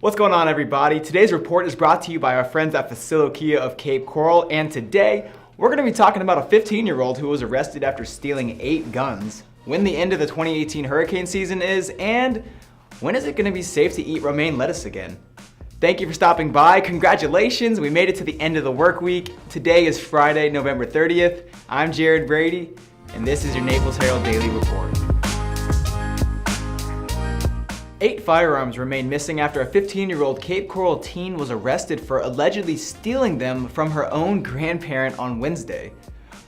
What's going on, everybody? Today's report is brought to you by our friends at Facilo Kia of Cape Coral, and today we're going to be talking about a 15-year-old who was arrested after stealing 8 guns, when the end of the 2018 hurricane season is, and when is it going to be safe to eat romaine lettuce again? Thank you for stopping by. Congratulations, we made it to the end of the work week. Today is Friday, November 30th. I'm Jared Brady, and this is your Naples Herald Daily Report. 8 firearms remain missing after a 15-year-old Cape Coral teen was arrested for allegedly stealing them from her own grandparent on Wednesday.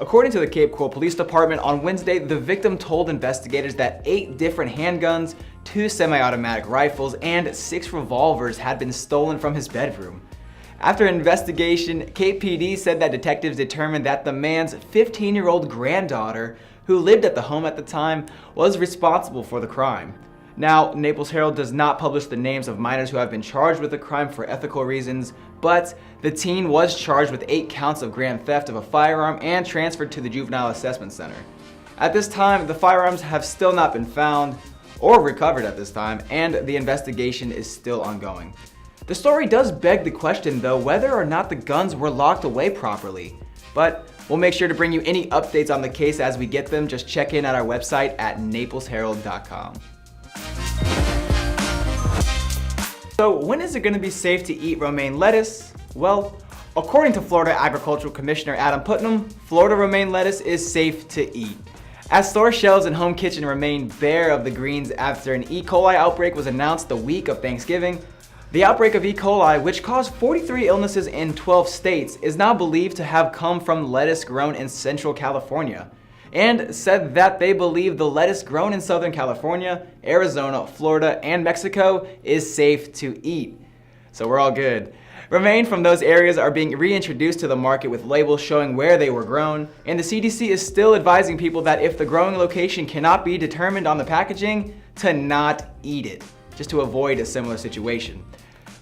According to the Cape Coral Police Department, on Wednesday, the victim told investigators that 8 different handguns, 2 semi-automatic rifles, and 6 revolvers had been stolen from his bedroom. After an investigation, Cape PD said that detectives determined that the man's 15-year-old granddaughter, who lived at the home at the time, was responsible for the crime. Now, Naples Herald does not publish the names of minors who have been charged with the crime for ethical reasons, but the teen was charged with 8 counts of grand theft of a firearm and transferred to the Juvenile Assessment Center. At this time, the firearms have still not been found or recovered at this time, and the investigation is still ongoing. The story does beg the question, though, whether or not the guns were locked away properly. But we'll make sure to bring you any updates on the case as we get them. Just check in at our website at naplesherald.com. So when is it going to be safe to eat romaine lettuce? Well, according to Florida Agricultural Commissioner Adam Putnam, Florida romaine lettuce is safe to eat. As store shelves and home kitchen remain bare of the greens after an E. coli outbreak was announced the week of Thanksgiving, the outbreak of E. coli, which caused 43 illnesses in 12 states, is now believed to have come from lettuce grown in Central California, and said that they believe the lettuce grown in Southern California, Arizona, Florida, and Mexico is safe to eat. So we're all good. Romaine from those areas are being reintroduced to the market with labels showing where they were grown, and the CDC is still advising people that if the growing location cannot be determined on the packaging, to not eat it, just to avoid a similar situation.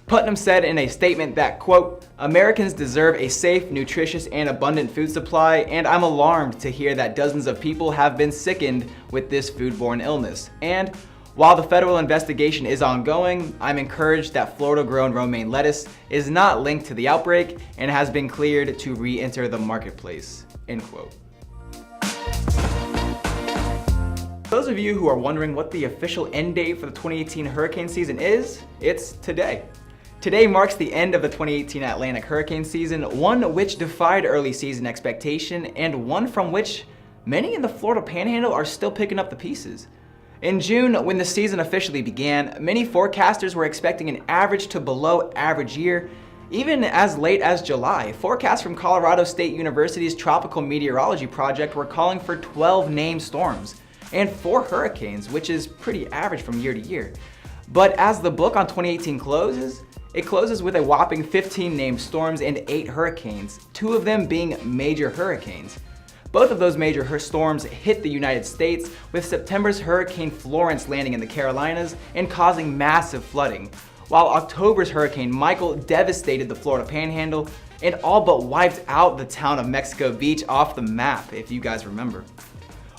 Putnam said in a statement that, quote, "Americans deserve a safe, nutritious, and abundant food supply, and I'm alarmed to hear that dozens of people have been sickened with this foodborne illness. And while the federal investigation is ongoing, I'm encouraged that Florida-grown romaine lettuce is not linked to the outbreak and has been cleared to re-enter the marketplace," end quote. Those of you who are wondering what the official end date for the 2018 hurricane season is, it's today. Today marks the end of the 2018 Atlantic hurricane season, one which defied early season expectation and one from which many in the Florida Panhandle are still picking up the pieces. In June, when the season officially began, many forecasters were expecting an average to below average year. Even as late as July, forecasts from Colorado State University's Tropical Meteorology Project were calling for 12 named storms and 4 hurricanes, which is pretty average from year to year. But as the book on 2018 closes, it closes with a whopping 15 named storms and 8 hurricanes, 2 of them being major hurricanes. Both of those major storms hit the United States, with September's Hurricane Florence landing in the Carolinas and causing massive flooding, while October's Hurricane Michael devastated the Florida Panhandle and all but wiped out the town of Mexico Beach off the map, if you guys remember.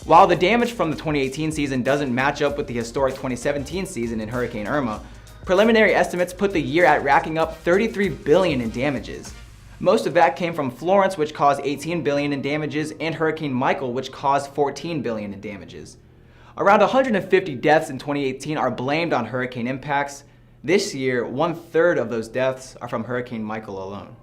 While the damage from the 2018 season doesn't match up with the historic 2017 season in Hurricane Irma, preliminary estimates put the year at racking up $33 billion in damages. Most of that came from Florence, which caused $18 billion in damages, and Hurricane Michael, which caused $14 billion in damages. Around 150 deaths in 2018 are blamed on hurricane impacts. This year, 1/3 of those deaths are from Hurricane Michael alone.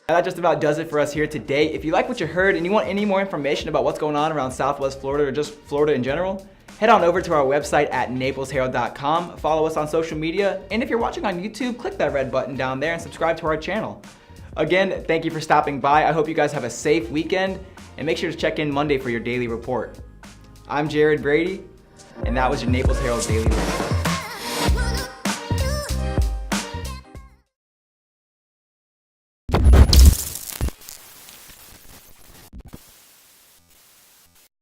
That just about does it for us here today. If you like what you heard and you want any more information about what's going on around Southwest Florida or just Florida in general, head on over to our website at naplesherald.com, follow us on social media, and if you're watching on YouTube, click that red button down there and subscribe to our channel. Again, thank you for stopping by. I hope you guys have a safe weekend, and make sure to check in Monday for your daily report. I'm Jared Brady, and that was your Naples Herald Daily Report.